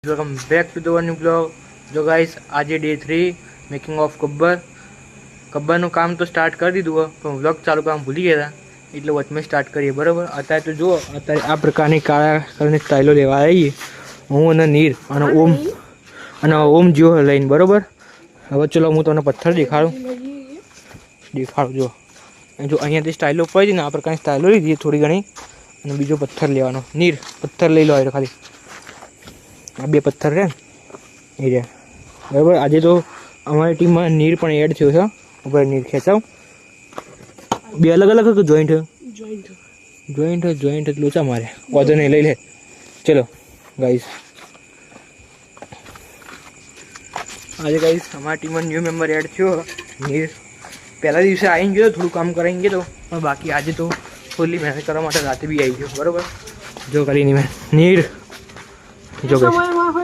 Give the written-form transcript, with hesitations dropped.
Welcome back to the new blog. જો guys, આજે day 3 making of કબ્બરનું કામ તો સ્ટાર્ટ કરી દીધું હોય, પણ વ્લોગ ચાલુ કામ ભૂલી ગયા હતા એટલે વચમાં સ્ટાર્ટ કરીએ. બરાબર, અત્યારે તો જુઓ, અત્યારે આ પ્રકારની કાળા કલરની સ્ટાઇલો લેવા આવીએ હું અને નીર અને ઓમ જીઓ લઈને. બરાબર, હવે ચલો હું તમને પથ્થર દેખાડું જો. જો અહીંયાથી સ્ટાઇલો પડી ને આ પ્રકારની સ્ટાઇલો લીધી થોડી ઘણી, અને બીજો પથ્થર લેવાનો. નીર પથ્થર લઈ લો એટલે ખાલી આ બે પથ્થર છે ને એ રહ્યા. બરાબર, આજે તો અમારી ટીમમાં નીર પણ એડ થયો છે. ઉપર નીર ખેંચાવ. બે અલગ અલગ જોઈન્ટ લોચા મારે વાંધો નહીં, લઈ લે. ચલો ગાઈસ, આજે ગાઈસ અમારી ટીમમાં ન્યૂ મેમ્બર એડ થયો નીર. પહેલા દિવસે આવીને ગયો, થોડું કામ કરાવીને ગયો, પણ બાકી આજે તો ફૂલ્લી મહેનત કરવા માટે રાતે બી આવી ગયો. બરાબર, જો કરીને મેં નીર જો ગાઈસ